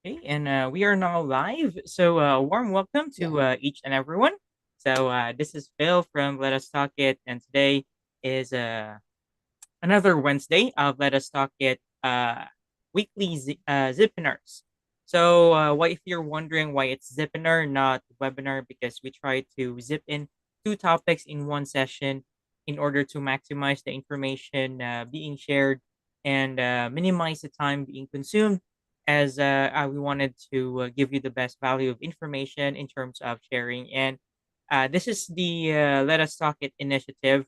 Okay, and we are now live. So, warm welcome Yeah. to each and everyone. So, this is Phil from Let Us Talk It, and today is another Wednesday of Let Us Talk It weekly Zipinars. So, why if you're wondering why it's Zipinar, not webinar, because we try to zip in two topics in one session in order to maximize the information being shared and minimize the time being consumed. As we wanted to give you the best value of information in terms of sharing, and this is the Let Us Talk It initiative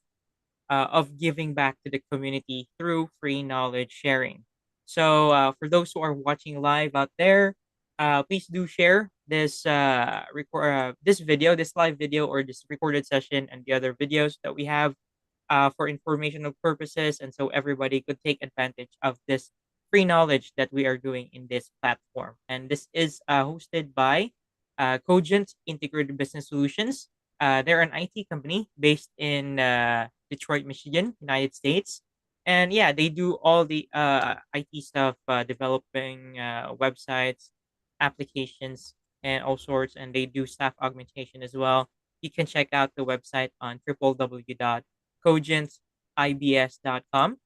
of giving back to the community through free knowledge sharing. So, for those who are watching live out there, please do share this video, this live video, or this recorded session, and the other videos that we have for informational purposes, and so everybody could take advantage of this free knowledge that we are doing in this platform. And this is hosted by Cogent Integrated Business Solutions. They're an IT company based in Detroit, Michigan, United States. And yeah, they do all the IT stuff, developing websites, applications, and all sorts. And they do staff augmentation as well. You can check out the website on www.cogentibs.com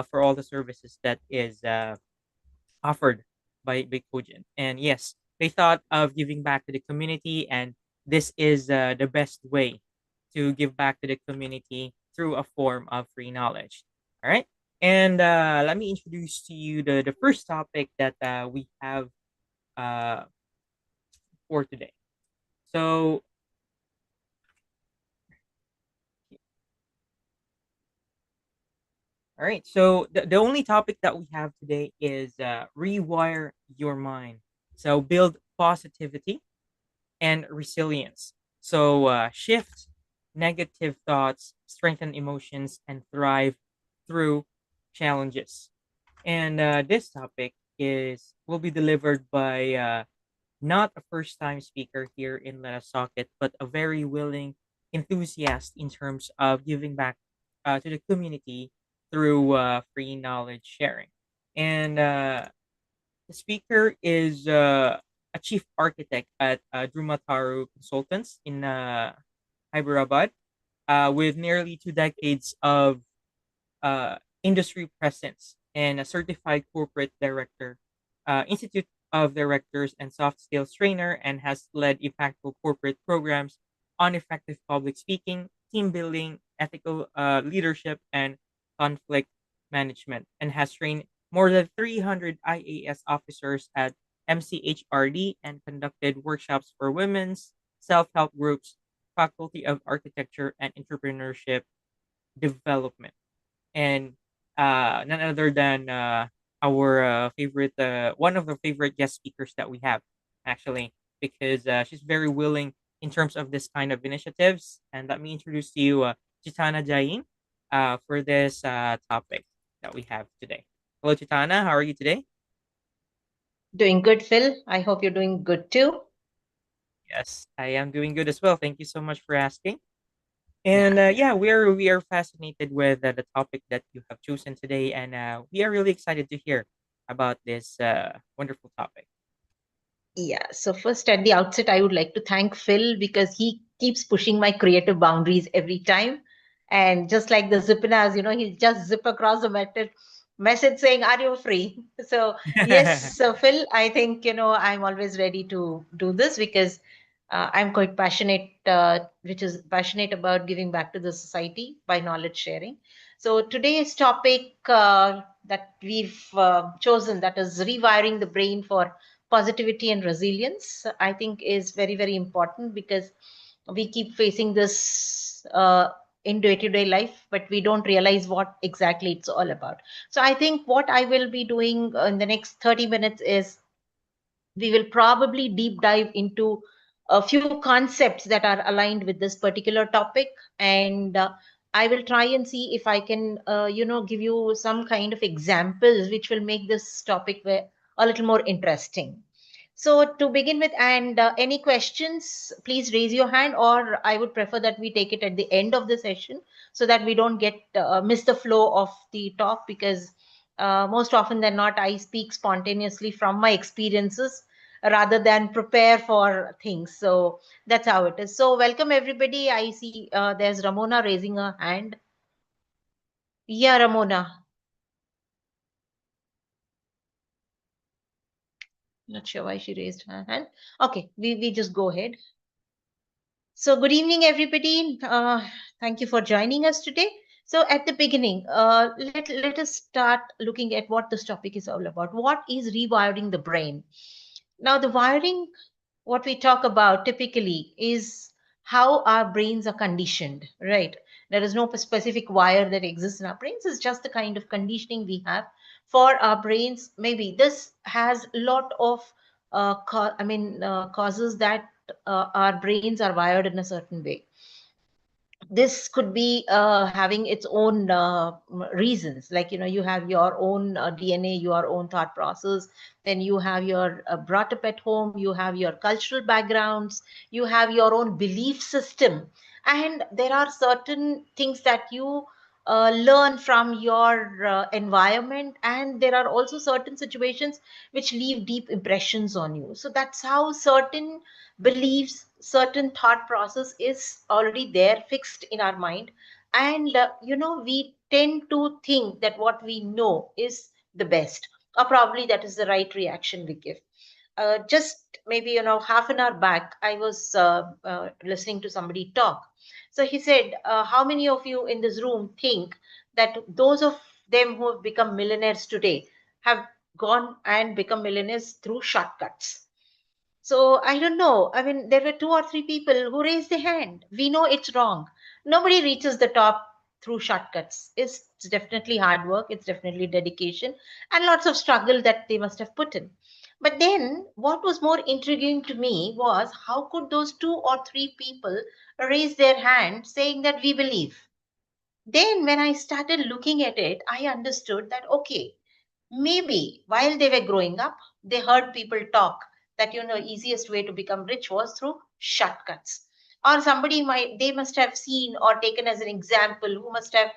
for all the services that is offered by Cogent. And yes, they thought of giving back to the community, and this is the best way to give back to the community through a form of free knowledge. All right. And let me introduce to you the first topic that we have uh, for today. So, all right. So the only topic that we have today is rewire your mind. So build positivity and resilience. So shift negative thoughts, strengthen emotions, and thrive through challenges. And this topic is will be delivered by not a first time speaker here in Let Us Talk It, but a very willing enthusiast in terms of giving back to the community through free knowledge sharing. And the speaker is a chief architect at Drumataru Consultants in Hyderabad, with nearly 2 decades of industry presence, and a certified corporate director, Institute of Directors and soft skills trainer, and has led impactful corporate programs on effective public speaking, team building, ethical leadership, and conflict management, and has trained more than 300 IAS officers at MCHRD and conducted workshops for women's self-help groups, Faculty of Architecture and Entrepreneurship development. And none other than our favorite, one of the favorite guest speakers that we have, actually, because she's very willing in terms of this kind of initiatives. And let me introduce to you Chitana Jain for this topic that we have today. Hello, Chitana. How are you today? Doing good, Phil. I hope you're doing good too. Yes, I am doing good as well. Thank you so much for asking. Yeah. And yeah, we are fascinated with the topic that you have chosen today, and we are really excited to hear about this wonderful topic. Yeah. So, first, at the outset, I would like to thank Phil because he keeps pushing my creative boundaries every time. And just like the Zipinas, he'll just zip across the message saying, "Are you free?" So, yes, so Phil, I think, I'm always ready to do this because I'm quite passionate, which is passionate about giving back to the society by knowledge sharing. So, today's topic that we've chosen, that is rewiring the brain for positivity and resilience, I think is very, very important because we keep facing this in day-to-day life, but we don't realize what exactly it's all about. So I think what I will be doing in the next 30 minutes is we will probably deep dive into a few concepts that are aligned with this particular topic, and I will try and see if I can give you some kind of examples which will make this topic a little more interesting. So to begin with, and any questions, please raise your hand, or I would prefer that we take it at the end of the session so that we don't get miss the flow of the talk, because Most often than not, I speak spontaneously from my experiences rather than prepare for things. So that's how it is. So welcome everybody. I see there's Ramona raising her hand. Yeah, Ramona. Not sure why she raised her hand. Okay, we just go ahead. So, good evening, everybody. Thank you for joining us today. So, at the beginning, let us start looking at what this topic is all about. What is rewiring the brain? Now, the wiring, what we talk about typically is how our brains are conditioned, right? There is no specific wire that exists in our brains. It's just the kind of conditioning we have for our brains. Maybe this has a lot of causes that our brains are wired in a certain way. This could be having its own reasons, like you have your own DNA, your own thought process, then you have your brought up at home, you have your cultural backgrounds, you have your own belief system, and there are certain things that you learn from your environment, and there are also certain situations which leave deep impressions on you. So that's how certain beliefs, certain thought process is already there fixed in our mind. And we tend to think that what we know is the best, or probably that is the right reaction we give. Just maybe half an hour back, I was listening to somebody talk. So he said, how many of you in this room think that those of them who have become millionaires today have gone and become millionaires through shortcuts? So I don't know. I mean, there were two or three people who raised their hand. We know it's wrong. Nobody reaches the top through shortcuts. It's definitely hard work, it's definitely dedication, and lots of struggle that they must have put in. But then, what was more intriguing to me was how could those two or three people raise their hand saying that we believe? Then, when I started looking at it, I understood that okay, maybe while they were growing up, they heard people talk that easiest way to become rich was through shortcuts. Or somebody might they must have seen or taken as an example who must have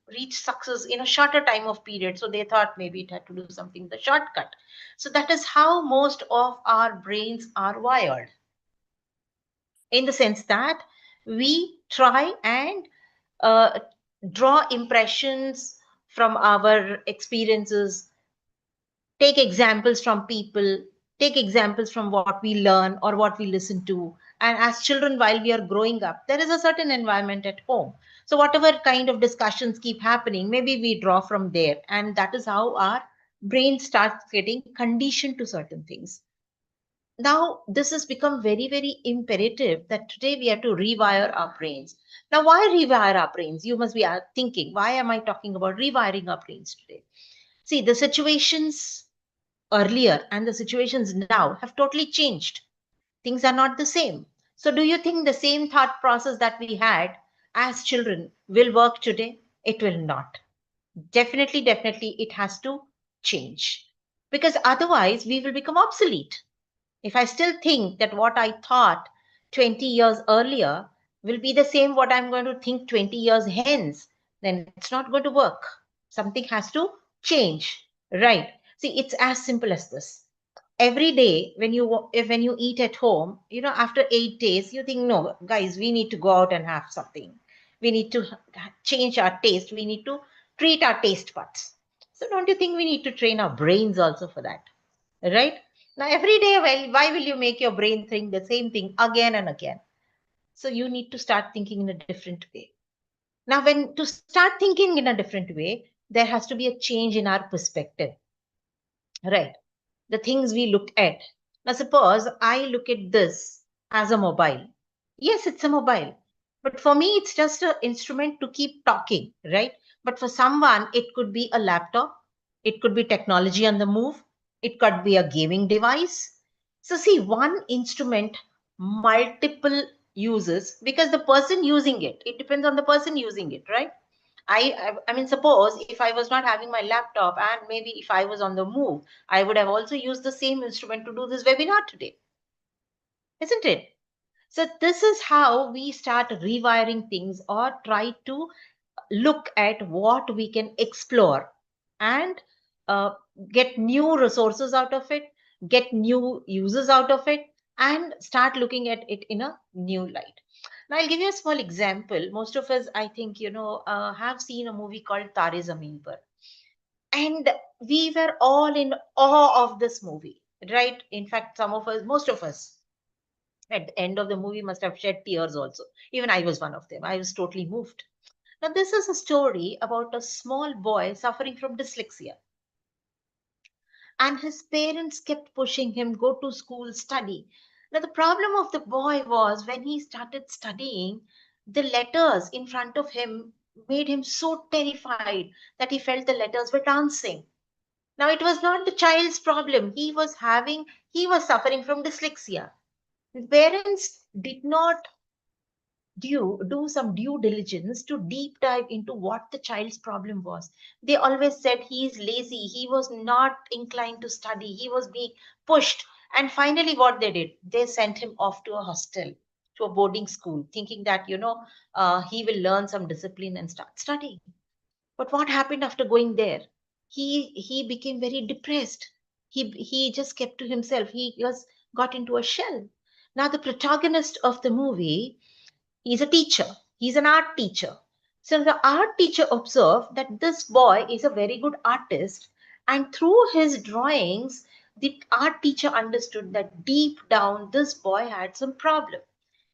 reached success in a shorter time of period. So they thought maybe it had to do something with the shortcut. So that is how most of our brains are wired, in the sense that we try and uh, draw impressions from our experiences, take examples from people, take examples from what we learn or what we listen to. And as children, while we are growing up, there is a certain environment at home. So, whatever kind of discussions keep happening, maybe we draw from there. And that is how our brain starts getting conditioned to certain things. Now, this has become very, very imperative that today we have to rewire our brains. Now, why rewire our brains? You must be thinking, why am I talking about rewiring our brains today? See, the situations earlier and the situations now have totally changed. Things are not the same. So, do you think the same thought process that we had as children will work today? It will not. Definitely, it has to change, because otherwise we will become obsolete. If I still think that what I thought 20 years earlier will be the same what I'm going to think 20 years hence, then it's not going to work. Something has to change, right? See, it's as simple as this. Every day when you eat at home, after 8 days you think, no guys, we need to go out and have something. We need to change our taste. We need to treat our taste buds. So don't you think we need to train our brains also for that? Right? Now, every day, well, why will you make your brain think the same thing again and again? So, you need to start thinking in a different way. Now, when to start thinking in a different way, there has to be a change in our perspective, right? The things we look at. Now, suppose I look at this as a mobile. Yes, it's a mobile. But for me, it's just an instrument to keep talking, right? But for someone, it could be a laptop, it could be technology on the move, it could be a gaming device. So, see, one instrument, multiple uses, because the person using it depends on the person using it, right? I mean, suppose if I was not having my laptop and maybe if I was on the move, I would have also used the same instrument to do this webinar today, isn't it? So this is how we start rewiring things or try to look at what we can explore. and uh, get new resources out of it, get new uses out of it, and start looking at it in a new light. Now, I'll give you a small example. Most of us, I think, have seen a movie called Tare Zameen Par, and we were all in awe of this movie, right? In fact, some of us, most of us, at the end of the movie must have shed tears also. Even I was one of them. I was totally moved. Now, this is a story about a small boy suffering from dyslexia, and his parents kept pushing him, go to school, study. Now, the problem of the boy was when he started studying, the letters in front of him made him so terrified that he felt the letters were dancing. Now, it was not the child's problem. He was suffering from dyslexia. The parents did not do some due diligence to deep dive into what the child's problem was. They always said he is lazy, he was not inclined to study, he was being pushed. And finally, what they did, they sent him off to a hostel, to a boarding school, thinking that, he will learn some discipline and start studying. But what happened after going there? He became very depressed. He just kept to himself. He was got into a shell. Now, the protagonist of the movie, he's a teacher. He's an art teacher. So the art teacher observed that this boy is a very good artist, and through his drawings, the art teacher understood that deep down this boy had some problem.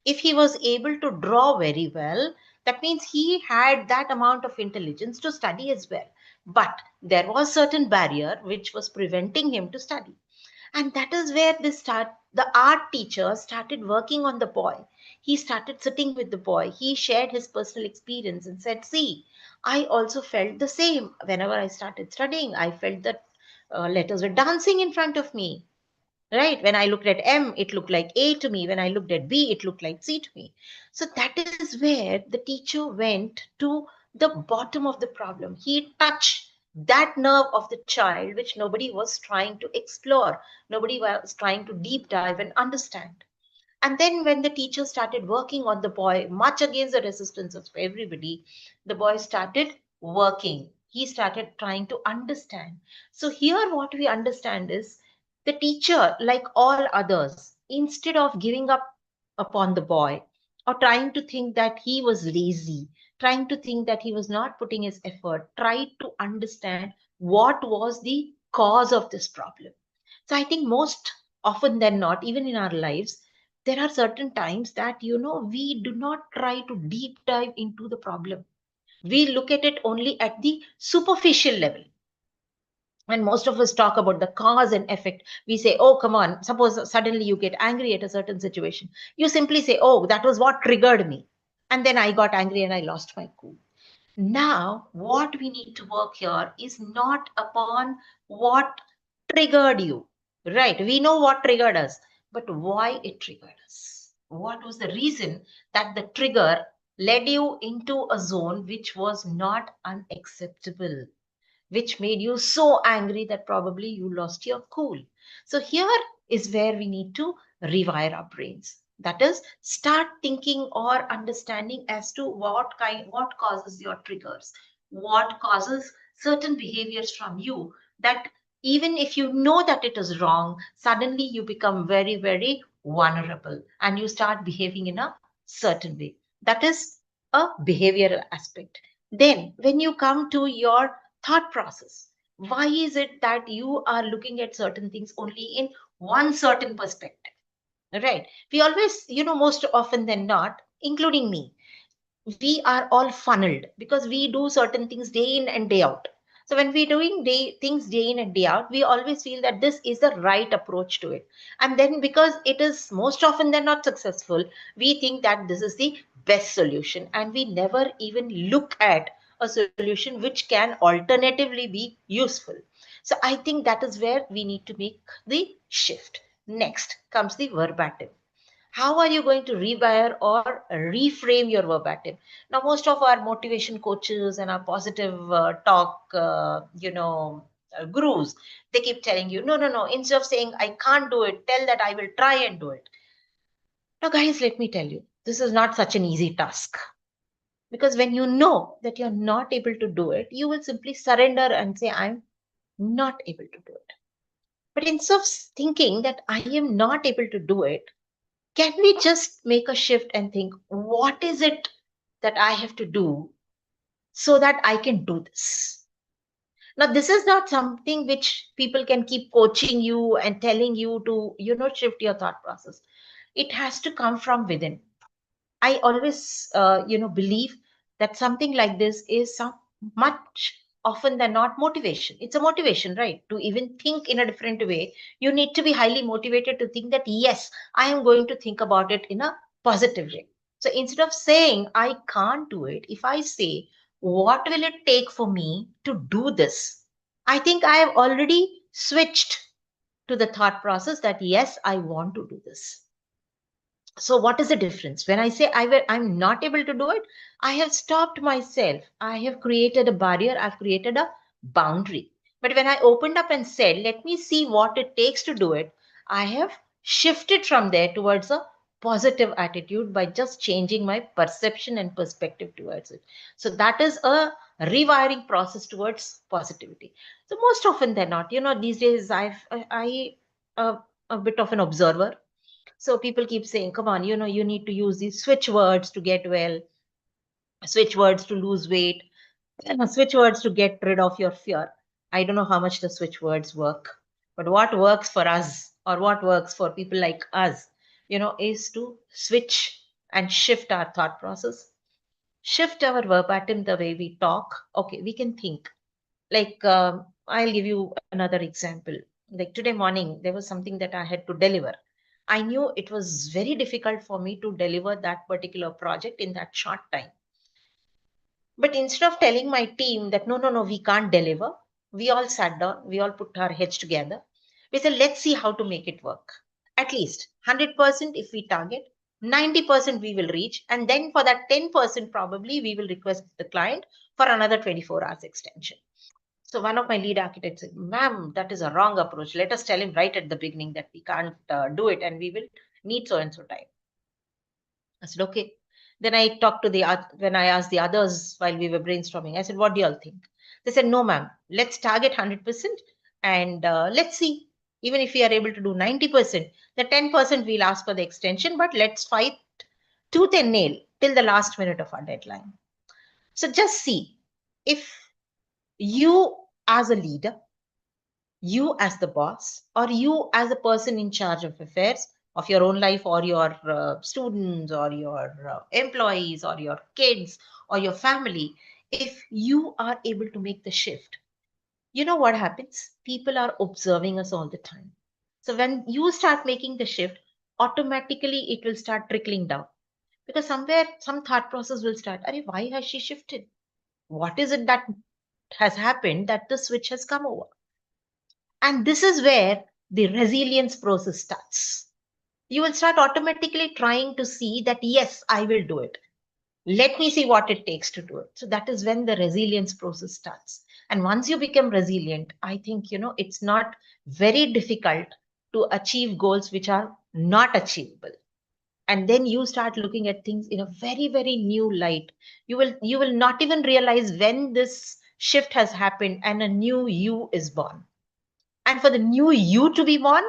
If he was able to draw very well, that means he had that amount of intelligence to study as well. But there was certain barrier which was preventing him to study. And that is where the art teacher started working on the boy. He started sitting with the boy. He shared his personal experience and said, see, I also felt the same. Whenever I started studying, I felt that letters were dancing in front of me. Right? When I looked at M, it looked like A to me. When I looked at B, it looked like C to me. So that is where the teacher went to the bottom of the problem. He touched that nerve of the child, which nobody was trying to explore. Nobody was trying to deep dive and understand. And then, when the teacher started working on the boy, much against the resistance of everybody, the boy started working. He started trying to understand. So, here, what we understand is the teacher, like all others, instead of giving up upon the boy or trying to think that he was lazy, trying to think that he was not putting his effort, tried to understand what was the cause of this problem. So I think most often than not, even in our lives, there are certain times that, we do not try to deep dive into the problem. We look at it only at the superficial level. And most of us talk about the cause and effect. We say, oh, come on, suppose suddenly you get angry at a certain situation. You simply say, oh, that was what triggered me. And then I got angry and I lost my cool. Now, what we need to work here is not upon what triggered you, right? We know what triggered us, but why it triggered us. What was the reason that the trigger led you into a zone which was not unacceptable, which made you so angry that probably you lost your cool. So here is where we need to rewire our brains. That is, start thinking or understanding as to what causes your triggers, what causes certain behaviors from you, that even if you know that it is wrong, suddenly you become very, very vulnerable and you start behaving in a certain way. That is a behavioral aspect. Then, when you come to your thought process, why is it that you are looking at certain things only in one certain perspective? Right? We always, most often than not, including me, we are all funneled because we do certain things day in and day out. So when we're doing things day in and day out, we always feel that this is the right approach to it. And then, because it is most often than not successful, we think that this is the best solution. And we never even look at a solution which can alternatively be useful. So I think that is where we need to make the shift. Next comes the verbatim. How are you going to rewire or reframe your verbatim? Now, most of our motivation coaches and our positive talk, gurus, they keep telling you, no, no, no, instead of saying I can't do it, tell that I will try and do it. Now, guys, let me tell you, this is not such an easy task. Because when you know that you're not able to do it, you will simply surrender and say, I'm not able to do it. But instead of thinking that I am not able to do it, can we just make a shift and think, what is it that I have to do so that I can do this? Now, this is not something which people can keep coaching you and telling you to, shift your thought process. It has to come from within. I always, believe that something like this is some much often than not motivation. It's a motivation, right? To even think in a different way, you need to be highly motivated to think that, yes, I am going to think about it in a positive way. So instead of saying, I can't do it, if I say, what will it take for me to do this? I think I have already switched to the thought process that, yes, I want to do this. So what is the difference when I say I'm not able to do it? I have stopped myself, I have created a barrier, I've created a boundary. But when I opened up and said, let me see what it takes to do it, I have shifted from there towards a positive attitude by just changing my perception and perspective towards it. So that is a rewiring process towards positivity. So most often than not, these days I a bit of an observer. So people keep saying, come on, you need to use these switch words to get well, switch words to lose weight, switch words to get rid of your fear. I don't know how much the switch words work, but what works for us or what works for people like us, is to switch and shift our thought process, shift our verbatim, the way we talk. Okay, we can think. Like, I'll give you another example. Like today morning, there was something that I had to deliver. I knew it was very difficult for me to deliver that particular project in that short time. But instead of telling my team that, no, no, no, we can't deliver, we all sat down, we all put our heads together. We said, let's see how to make it work. At least 100% if we target, 90% we will reach. And then for that 10%, probably we will request the client for another 24 hours extension. So one of my lead architects said, ma'am, that is a wrong approach. Let us tell him right at the beginning that we can't do it and we will need so and so time. I said, okay. Then I talked to when I asked the others while we were brainstorming, I said, what do you all think? They said, no, ma'am, let's target 100% and let's see. Even if we are able to do 90%, the 10% we'll ask for the extension, but let's fight tooth and nail till the last minute of our deadline. So just see if you as a leader, you as the boss, or you as a person in charge of affairs of your own life, or your students, or your employees, or your kids, or your family, if you are able to make the shift, you know what happens? People are observing us all the time. So when you start making the shift, automatically it will start trickling down, because somewhere some thought process will start. Arey, why has she shifted? What is it that has happened that the switch has come over? And this is where the resilience process starts. You will start automatically trying to see that, yes, I will do it. Let me see what it takes to do it. So that is when the resilience process starts. And once you become resilient, I think, it's not very difficult to achieve goals which are not achievable. And then you start looking at things in a very, very new light. You will not even realize when this shift has happened and a new you is born. And for the new you to be born,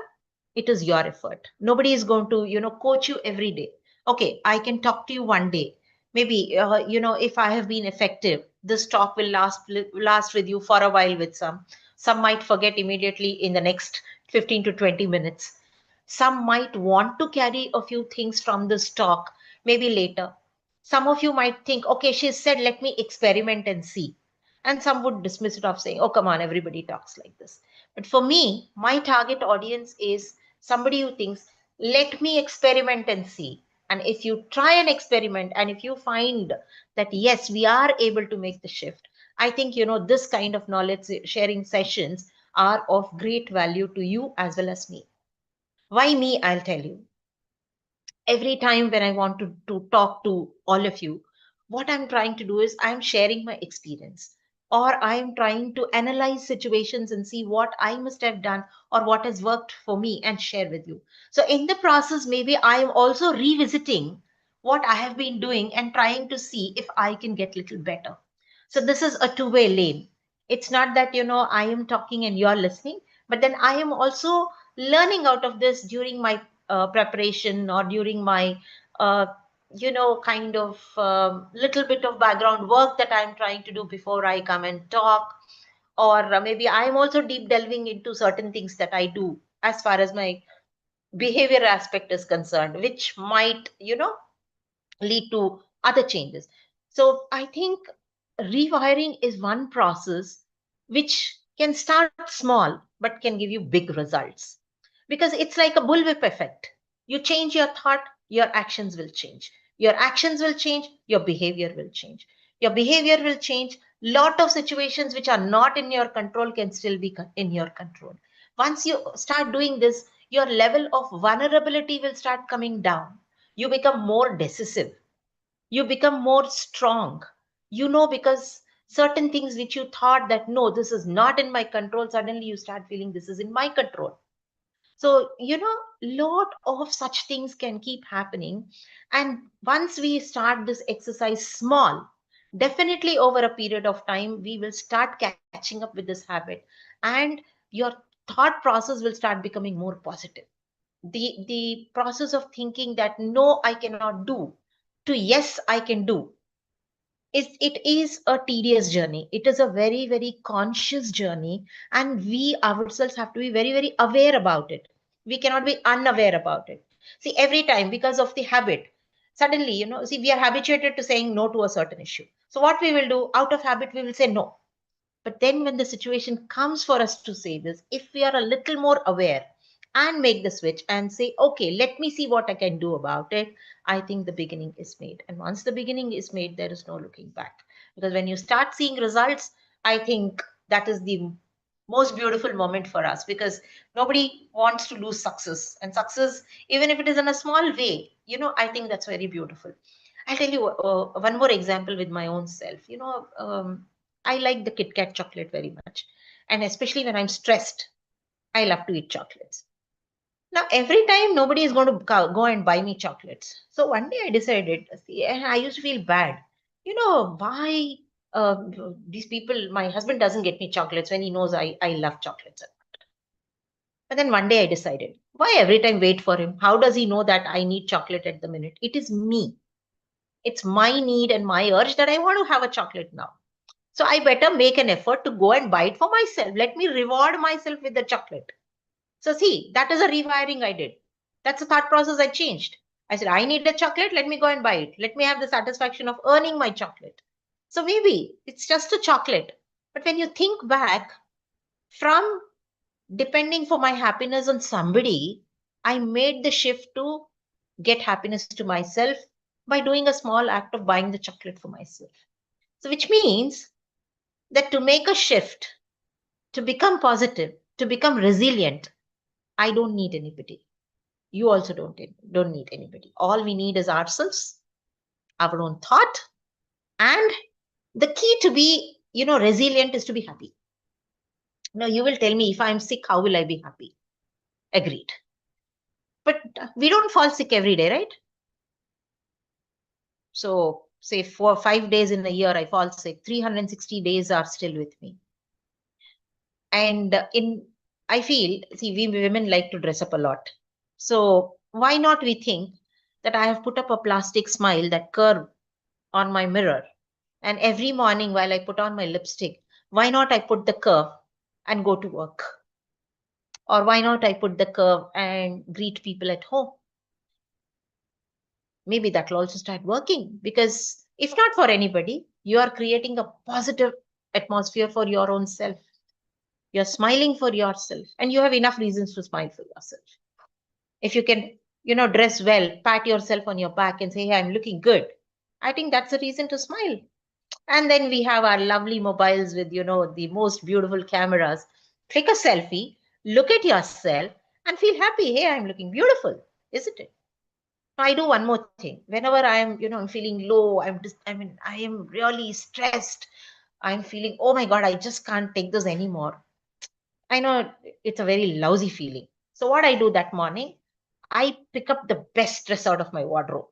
it is your effort. Nobody is going to, coach you every day. Okay, I can talk to you one day. Maybe, if I have been effective, this talk will last with you for a while with some. Some might forget immediately in the next 15 to 20 minutes. Some might want to carry a few things from this talk, maybe later. Some of you might think, okay, she said, let me experiment and see. And some would dismiss it off saying, oh, come on, everybody talks like this. But for me, my target audience is somebody who thinks, let me experiment and see. And if you try and experiment, and if you find that, yes, we are able to make the shift, I think, this kind of knowledge sharing sessions are of great value to you as well as me. Why me? I'll tell you. Every time when I want to talk to all of you, what I'm trying to do is I'm sharing my experience, or I'm trying to analyze situations and see what I must have done or what has worked for me and share with you. So in the process, maybe I am also revisiting what I have been doing and trying to see if I can get little better. So this is a two-way lane. It's not that, I am talking and you're listening, but then I am also learning out of this during my preparation, or during my, uh, kind of little bit of background work that I'm trying to do before I come and talk. Or maybe I'm also deep delving into certain things that I do as far as my behavior aspect is concerned, which might, lead to other changes. So I think rewiring is one process which can start small but can give you big results, because it's like a bullwhip effect. You change your thought, your actions will change. Your actions will change, your behavior will change. Your behavior will change. Lot of situations which are not in your control can still be in your control. Once you start doing this, your level of vulnerability will start coming down. You become more decisive, you become more strong, because certain things which you thought that no, this is not in my control, suddenly you start feeling this is in my control. So lot of such things can keep happening. And once we start this exercise small, definitely over a period of time we will start catching up with this habit, and your thought process will start becoming more positive. The process of thinking that no, I cannot do, to yes, I can do, it is a tedious journey. It is a very, very conscious journey, and we ourselves have to be very, very aware about it. We cannot be unaware about it. See, every time, because of the habit, suddenly, see, we are habituated to saying no to a certain issue. So what we will do, out of habit, we will say no. But then, when the situation comes for us to say this, if we are a little more aware and make the switch and say, okay, let me see what I can do about it, I think the beginning is made. And once the beginning is made, there is no looking back. Because when you start seeing results, I think that is the most beautiful moment for us, because nobody wants to lose success. And success, even if it is in a small way, I think that's very beautiful. I'll tell you one more example with my own self. I like the Kit Kat chocolate very much. And especially when I'm stressed, I love to eat chocolates. Now, every time nobody is going to go and buy me chocolates. So one day I decided, see, and I used to feel bad. Why uh, these people, my husband doesn't get me chocolates when he knows I love chocolates. But then one day I decided, why every time wait for him? How does he know that I need chocolate at the minute? It is me. It's my need and my urge that I want to have a chocolate now. So I better make an effort to go and buy it for myself. Let me reward myself with the chocolate. So see, that is a rewiring I did. That's a thought process I changed. I said, I need a chocolate. Let me go and buy it. Let me have the satisfaction of earning my chocolate. So maybe it's just a chocolate. But when you think back, from depending for my happiness on somebody, I made the shift to get happiness to myself by doing a small act of buying the chocolate for myself. So which means that to make a shift, to become positive, to become resilient, I don't need anybody. You also don't need anybody. All we need is ourselves, our own thought, and the key to be, resilient is to be happy. Now you will tell me, if I'm sick, how will I be happy? Agreed. But we don't fall sick every day, right? So say 4 5 days in a year I fall sick. 360 days are still with me. And in I feel, see, we women like to dress up a lot. So why not we think that I have put up a plastic smile, that curve on my mirror, and every morning while I put on my lipstick, why not I put the curve and go to work? Or why not I put the curve and greet people at home? Maybe that will also start working, because if not for anybody, you are creating a positive atmosphere for your own self. You're smiling for yourself, and you have enough reasons to smile for yourself. If you can, dress well, pat yourself on your back and say, hey, I'm looking good, I think that's a reason to smile. And then we have our lovely mobiles with, the most beautiful cameras. Click a selfie, look at yourself, and feel happy. Hey, I'm looking beautiful, isn't it? I do one more thing. Whenever I am, I'm feeling low, I am really stressed. I'm feeling, oh my God, I just can't take this anymore. I know it's a very lousy feeling. So what I do that morning, I pick up the best dress out of my wardrobe.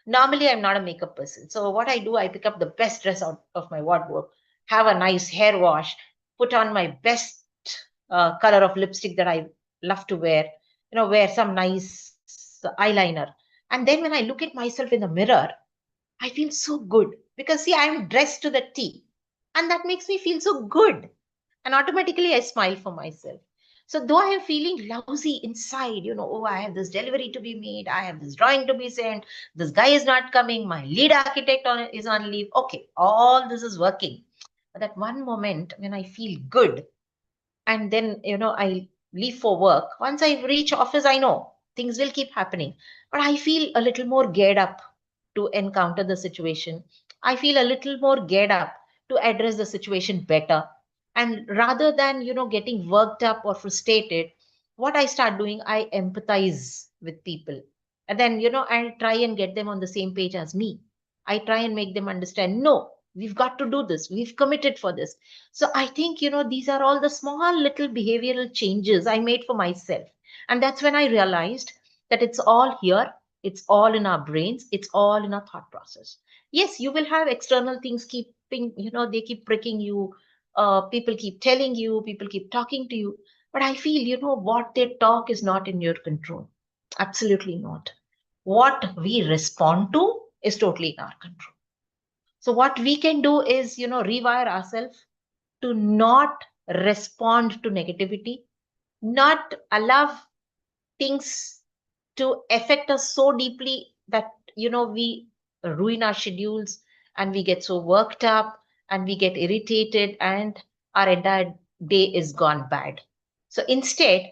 Normally, I'm not a makeup person. So what I do, I pick up the best dress out of my wardrobe, have a nice hair wash, put on my best color of lipstick that I love to wear, wear some nice eyeliner. And then when I look at myself in the mirror, I feel so good because see, I'm dressed to the T, and that makes me feel so good. And automatically I smile for myself. So though I am feeling lousy inside, oh, I have this delivery to be made, I have this drawing to be sent, this guy is not coming, my lead architect is on leave. Okay, all this is working. But that one moment when I feel good, and then I leave for work, once I reach office, I know things will keep happening, but I feel a little more geared up to encounter the situation. I feel a little more geared up to address the situation better. And rather than getting worked up or frustrated, what I start doing, I empathize with people. And then I try and get them on the same page as me. I try and make them understand, no, we've got to do this, we've committed for this. So I think, these are all the small little behavioral changes I made for myself. And that's when I realized that it's all here, it's all in our brains, it's all in our thought process. Yes, you will have external things keeping, they keep pricking you, people keep telling you, people keep talking to you. But I feel, what they talk is not in your control. Absolutely not. What we respond to is totally in our control. So what we can do is, rewire ourselves to not respond to negativity, not allow things to affect us so deeply that we ruin our schedules, and we get so worked up, and we get irritated, and our entire day is gone bad. So instead,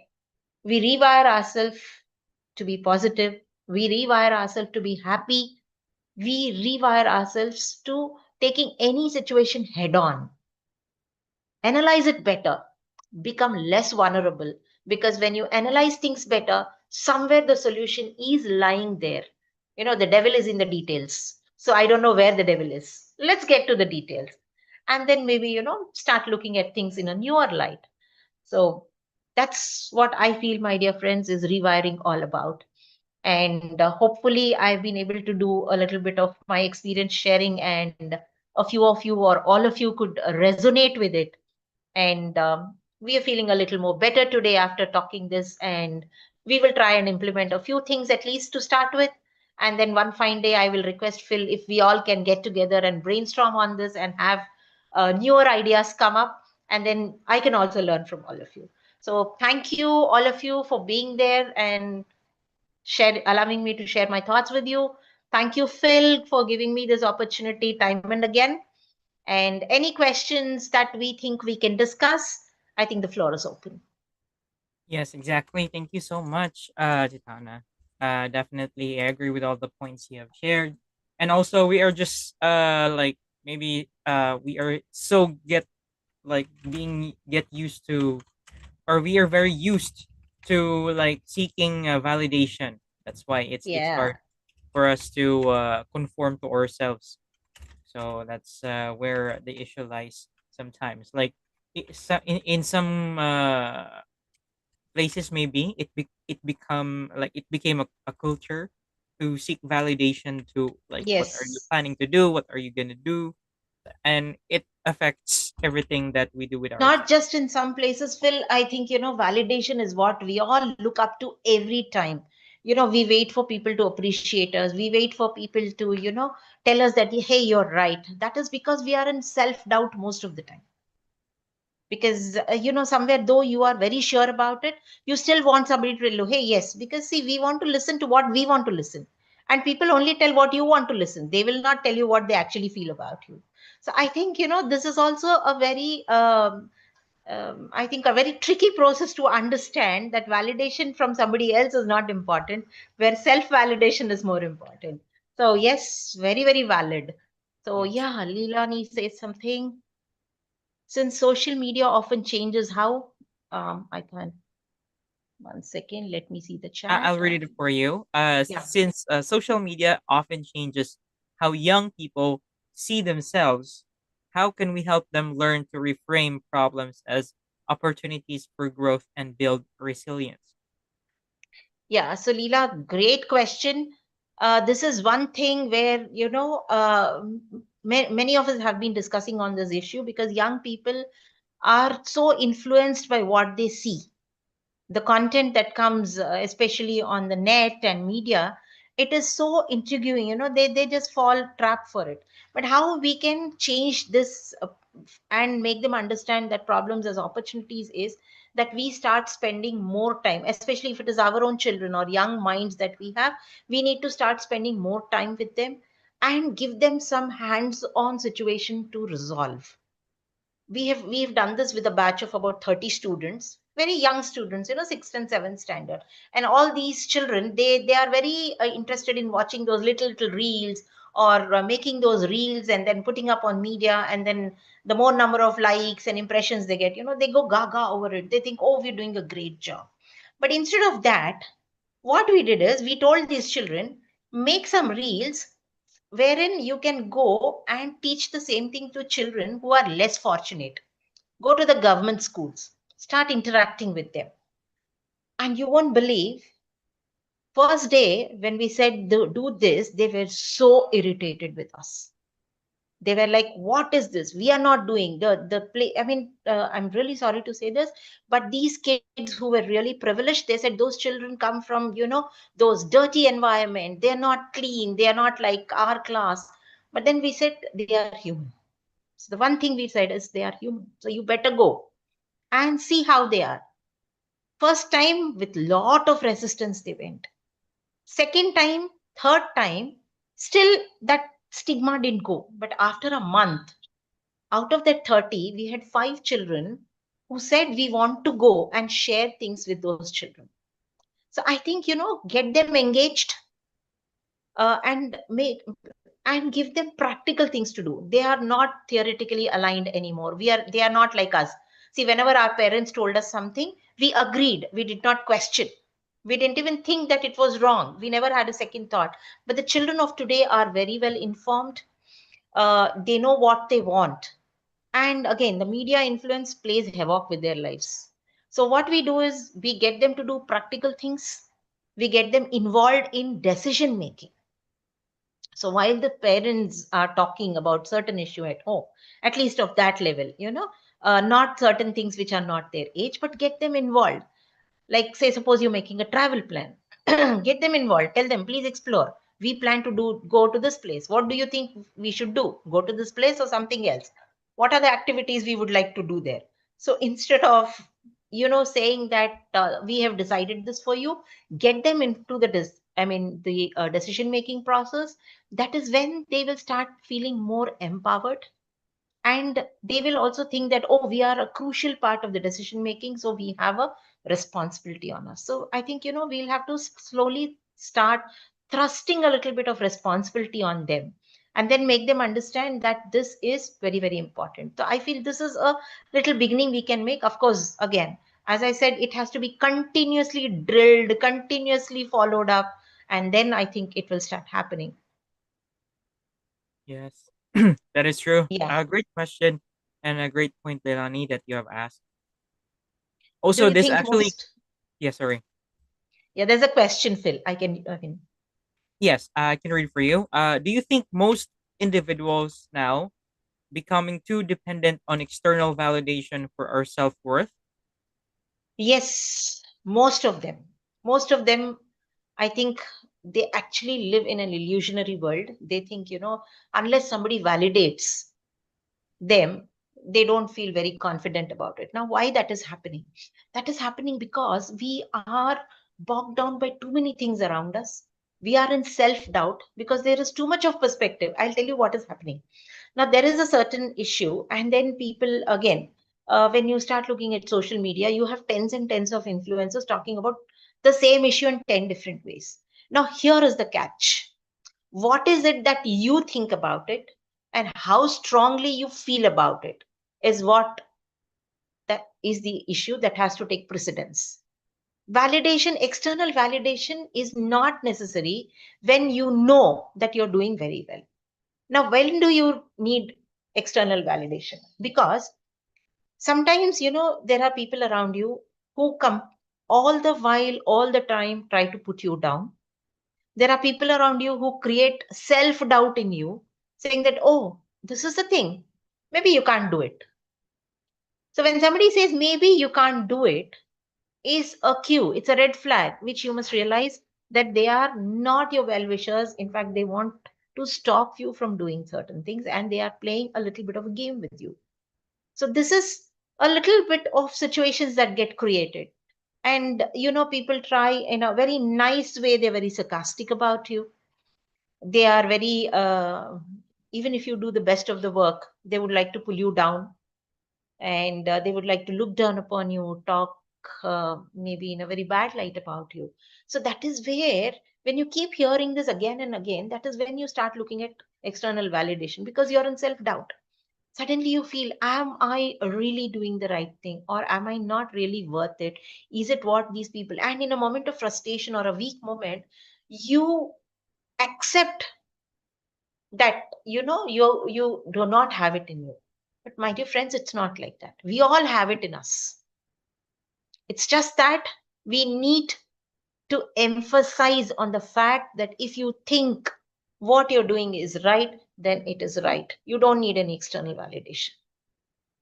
we rewire ourselves to be positive, we rewire ourselves to be happy, we rewire ourselves to taking any situation head on, analyze it better, become less vulnerable. Because when you analyze things better, somewhere the solution is lying there. The devil is in the details. So I don't know where the devil is. Let's get to the details. And then maybe, start looking at things in a newer light. So that's what I feel, my dear friends, is rewiring all about. And hopefully, I've been able to do a little bit of my experience sharing, and a few of you or all of you could resonate with it. And we are feeling a little more better today after talking this, and we will try and implement a few things at least to start with. And then one fine day I will request Phil if we all can get together and brainstorm on this and have newer ideas come up, and then I can also learn from all of you. So thank you all of you for being there and allowing me to share my thoughts with you. Thank you, Phil, for giving me this opportunity time and again. And any questions that we think we can discuss, I think the floor is open. Yes, exactly. Thank you so much, Jitana. Definitely, I agree with all the points you have shared. And also, we are just like maybe we are so get used to, or we are very used to like seeking validation. That's why it's hard Yeah. for us to conform to ourselves. So that's where the issue lies sometimes. Like in some places, maybe it became a culture to seek validation to like what are you Yes. planning to do, what are you gonna do, and it affects everything that we do with Not ourselves. just in some places, Phil. I think, validation is what we all look up to every time. We wait for people to appreciate us. We wait for people to, tell us that, hey, you're right. That is because we are in self doubt most of the time. Because somewhere though you are very sure about it, you still want somebody to tell you, hey, yes, because see, we want to listen to what we want to listen, and people only tell what you want to listen. They will not tell you what they actually feel about you. So I think, this is also a very I think a very tricky process to understand that validation from somebody else is not important, where self validation is more important. So yes, very very valid. So Yes. yeah, Leilani says something. Since social media often changes how, I can, 1 second, let me see the I'll chat. read it for you. Yeah. Since social media often changes how young people see themselves, how can we help them learn to reframe problems as opportunities for growth and build resilience? Yeah. So, Leela, great question. This is one thing where, many of us have been discussing on this issue, because young people are so influenced by what they see, the content that comes, especially on the net and media. It is so intriguing, they just fall trap for it. But how we can change this, and make them understand that problems as opportunities, is that we start spending more time, especially if it is our own children or young minds that we have. We need to start spending more time with them and give them some hands on situation to resolve. We've done this with a batch of about 30 students, very young students, 6th and 7th standard. And all these children, they are very interested in watching those little reels, or making those reels and then putting up on media. And then the more number of likes and impressions they get, they go gaga over it. They think, oh, we're doing a great job. But instead of that, what we did is we told these children, make some reels wherein you can go and teach the same thing to children who are less fortunate. Go to the government schools, start interacting with them. And you won't believe, first day when we said do this, they were so irritated with us. They were like, what is this? We are not doing the play. I mean, I'm really sorry to say this, but these kids who were really privileged, they said those children come from, those dirty environment. They're not clean. They are not like our class. But then we said they are human. So the one thing we said is they are human. So you better go and see how they are. First time with lot of resistance they went. Second time, third time, still that stigma didn't go. But after a month, out of that 30, we had 5 children who said we want to go and share things with those children. So I think, get them engaged, and give them practical things to do. They are not theoretically aligned anymore. They are not like us. See, whenever our parents told us something, we agreed. We did not question. We didn't even think that it was wrong. We never had a second thought. But the children of today are very well informed. They know what they want. And again, the media influence plays havoc with their lives. So what we do is we get them to do practical things. We get them involved in decision making. So while the parents are talking about certain issue at home, at least of that level, not certain things which are not their age, but get them involved. Like, say, suppose you're making a travel plan, get them involved. Tell them, please explore. We plan to go to this place. What do you think we should do? Go to this place or something else? What are the activities we would like to do there? So instead of, saying that we have decided this for you, get them into the decision making process. That is when they will start feeling more empowered, and they will also think that, oh, we are a crucial part of the decision making, so we have a responsibility on us. So I think, we'll have to slowly start thrusting a little bit of responsibility on them, and then make them understand that this is very, very important. So I feel this is a little beginning we can make. Of course, again, as I said, it has to be continuously drilled, continuously followed up, and then I think it will start happening. Yes, that is true. Yeah. A great question and a great point, Leilani, that you have asked. Do Also, you this think actually, most? yeah, sorry. Yeah, there's a question, Phil. I can. Yes, I can read for you. Do you think most individuals now becoming too dependent on external validation for our self worth? Yes, most of them. Most of them, I think they actually live in an illusionary world. They think, unless somebody validates them, they don't feel very confident about it. Now, why that is happening? That is happening because we are bogged down by too many things around us. We are in self doubt because there is too much of perspective. I'll tell you what is happening. Now, there is a certain issue, and then people, again, when you start looking at social media, you have tens and tens of influencers talking about the same issue in 10 different ways. Now, here is the catch. What is it that you think about it, and how strongly you feel about it is what that is the issue that has to take precedence. Validation, external validation is not necessary when you know that you're doing very well. Now, when do you need external validation? Because sometimes, there are people around you who come all the while, all the time, try to put you down. There are people around you who create self doubt in you, saying that, oh, this is the thing. Maybe you can't do it. So when somebody says maybe you can't do it, is a cue, it's a red flag, which you must realize that they are not your well wishers. In fact, they want to stop you from doing certain things and they are playing a little bit of a game with you. So, this is a little bit of situations that get created. And people try in a very nice way, they're very sarcastic about you. They are very, even if you do the best of the work, they would like to pull you down and they would like to look down upon you, talk maybe in a very bad light about you. So that is where, when you keep hearing this again and again, that is when you start looking at external validation because you're in self doubt. Suddenly you feel, am I really doing the right thing or am I not really worth it? Is it what these people? And in a moment of frustration or a weak moment, you accept that you do not have it in you. But my dear friends, it's not like that. We all have it in us. It's just that we need to emphasize on the fact that if you think what you're doing is right, then it is right. You don't need any external validation.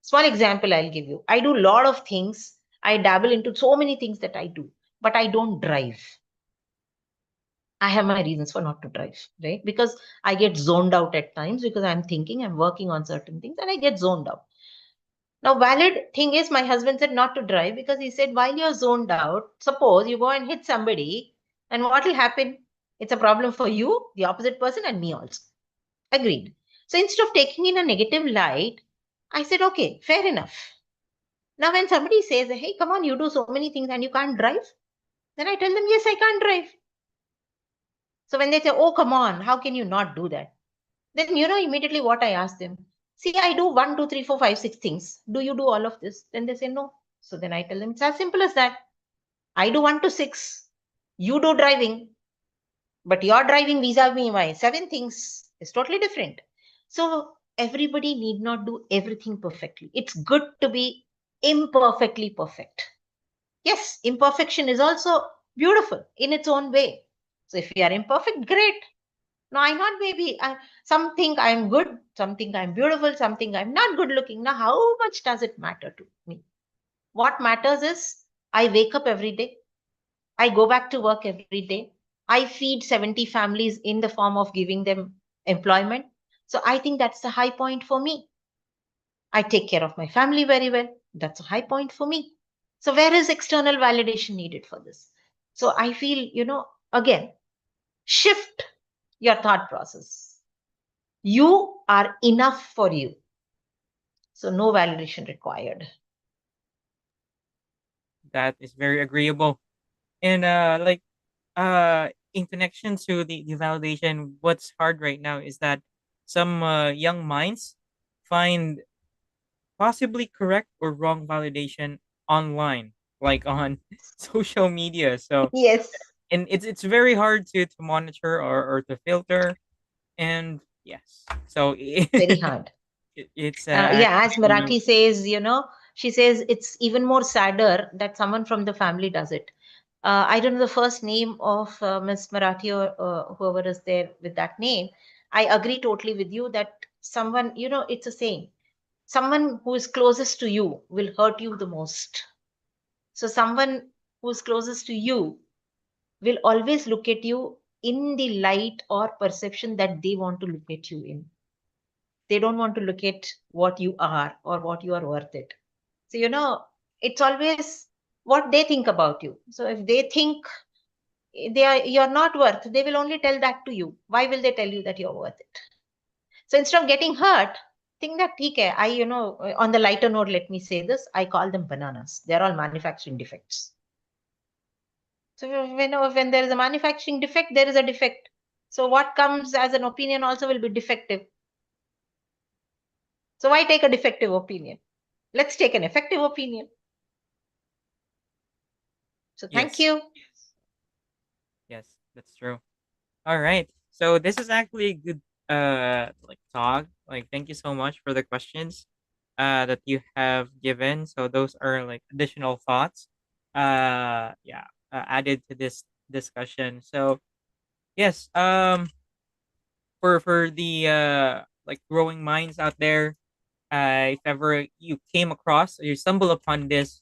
Small example I'll give you. I do a lot of things. I dabble into so many things that I do, but I don't drive. I have my reasons for not to drive, right? Because I get zoned out at times because I'm thinking, I'm working on certain things, and I get zoned out. Now, valid thing is my husband said not to drive because he said, while you're zoned out, suppose you go and hit somebody, and what will happen? It's a problem for you, the opposite person, and me also. Agreed. So instead of taking in a negative light, I said, okay, fair enough. Now, when somebody says, hey, come on, you do so many things and you can't drive, then I tell them, yes, I can't drive. So when they say, oh, come on, how can you not do that? Then immediately what I ask them, see, I do one, two, three, four, five, six things. Do you do all of this? Then they say no. So then I tell them it's as simple as that. I do one to six. You do driving, but your driving vis-a-vis my seven things is totally different. So everybody need not do everything perfectly. It's good to be imperfectly perfect. Yes, imperfection is also beautiful in its own way. So if you are imperfect, great. No, I not maybe. Some think I'm good, some think I'm beautiful, some think I'm not good looking. Now, how much does it matter to me? What matters is I wake up every day, I go back to work every day, I feed 70 families in the form of giving them employment. So I think that's the high point for me. I take care of my family very well. That's a high point for me. So, where is external validation needed for this? So, I feel, again, shift your thought process. You are enough for you. So no validation required. That is very agreeable. And in connection to the validation, what's hard right now is that some young minds find possibly correct or wrong validation online, like on social media. So, Yes, and it's very hard to monitor or to filter. And yes, so very hard. it's Yeah, as actually Marathi says, she says it's even more sadder that someone from the family does it. I don't know the first name of Miss Marathi or whoever is there with that name. I agree totally with you that someone, it's a saying, someone who is closest to you will hurt you the most. So, someone who is closest to you will always look at you in the light or perception that they want to look at you in. They don't want to look at what you are or what you are worth it. So, it's always what they think about you. So, if they think you're not worth, they will only tell that to you. Why will they tell you that you're worth it? So, instead of getting hurt, think that, okay, on the lighter note, let me say this, I call them bananas. They're all manufacturing defects. So when there is a manufacturing defect, there is a defect. So what comes as an opinion also will be defective. So why take a defective opinion? Let's take an effective opinion. So thank yes, you. yes, that's true. All right. So this is actually a good like talk. Like thank you so much for the questions that you have given. So those are like additional thoughts yeah, added to this discussion. So Yes. For the like growing minds out there, if ever you came across or you stumble upon this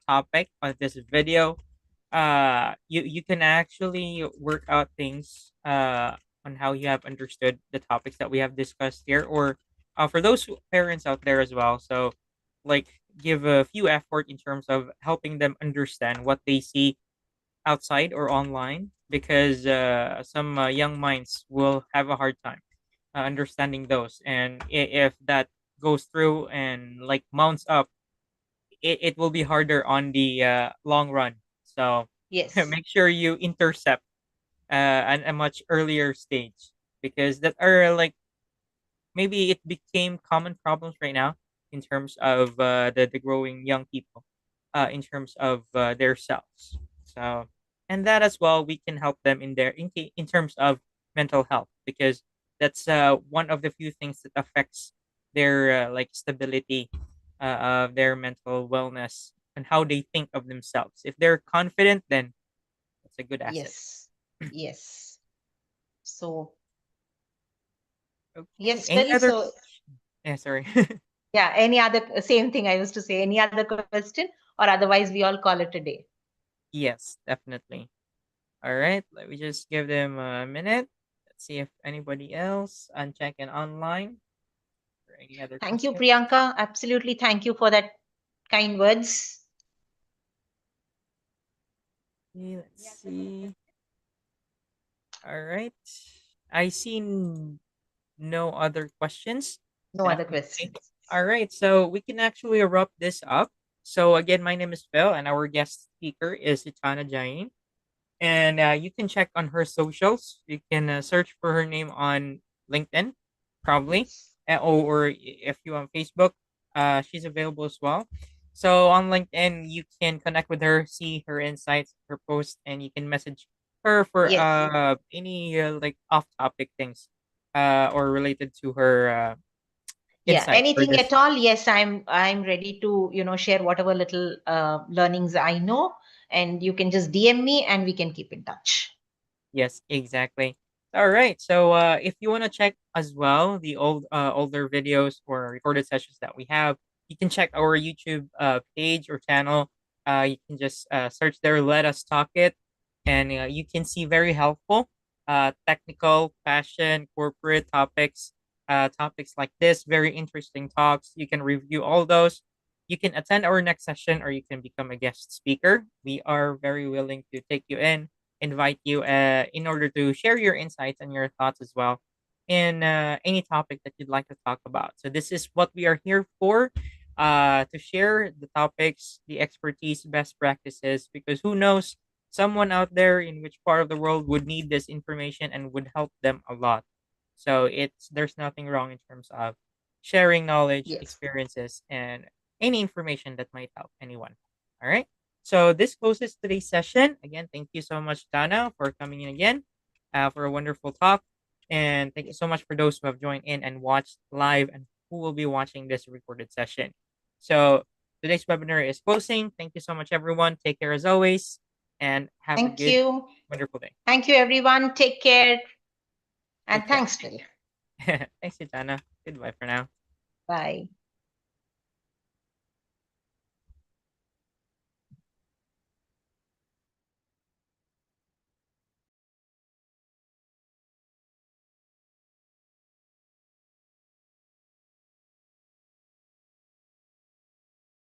topic on this video, you can actually work out things on how you have understood the topics that we have discussed here, or for those parents out there as well. So, like, give a few effort in terms of helping them understand what they see outside or online, because some young minds will have a hard time understanding those, and if that goes through and like mounts up, it will be harder on the long run. So Yes. make sure you intercept at a much earlier stage, because that are like maybe it became common problems right now in terms of the growing young people in terms of their selves. So, and that as well, we can help them in their in terms of mental health, because that's one of the few things that affects their like stability of their mental wellness and how they think of themselves. If they're confident, then that's a good asset. Yes. Yes. So, Okay. yes, Any Phil. other So, question? Yeah, sorry. yeah, any other, same thing I was to say, any other question, or otherwise we all call it a day. Yes, definitely. All right, let me just give them a minute. Let's see if anybody else on checking online or any other Thank you, questions. Priyanka. Absolutely. Thank you for that kind words. Okay, let's see. All right. I see no other questions. No other Definitely. questions. All right, so we can actually wrap this up. So again, my name is Phil, and our guest speaker is Itana Jain. And you can check on her socials. You can search for her name on LinkedIn, probably, Yes. or if you on Facebook, she's available as well. So on LinkedIn, you can connect with her, see her insights, her posts, and you can message her for Yes. any like off-topic things, or related to her Yeah, insights for anything this. at all. Yes, I'm ready to, share whatever little learnings I know, and you can just DM me and we can keep in touch. Yes, exactly. All right. So if you want to check as well the older videos or recorded sessions that we have, you can check our YouTube page or channel. You can just search there, Let Us Talk It, and you can see very helpful technical, fashion, corporate topics, topics like this, very interesting talks. You can review all those. You can attend our next session, or you can become a guest speaker. We are very willing to take you in, invite you in order to share your insights and your thoughts as well in any topic that you'd like to talk about. So this is what we are here for, to share the topics, the expertise, best practices, because who knows, someone out there in which part of the world would need this information and would help them a lot. So it's there's nothing wrong in terms of sharing knowledge, Yes. experiences, and any information that might help anyone. All right. So this closes today's session. Again, thank you so much, Dana, for coming in again for a wonderful talk. And thank you so much for those who have joined in and watched live and who will be watching this recorded session. So today's webinar is closing. Thank you so much, everyone. Take care as always, and have a Thank good, you. wonderful day. Thank you, everyone. Take care. And Take care. thanks, Phil. Thanks, Dana. Goodbye for now. Bye.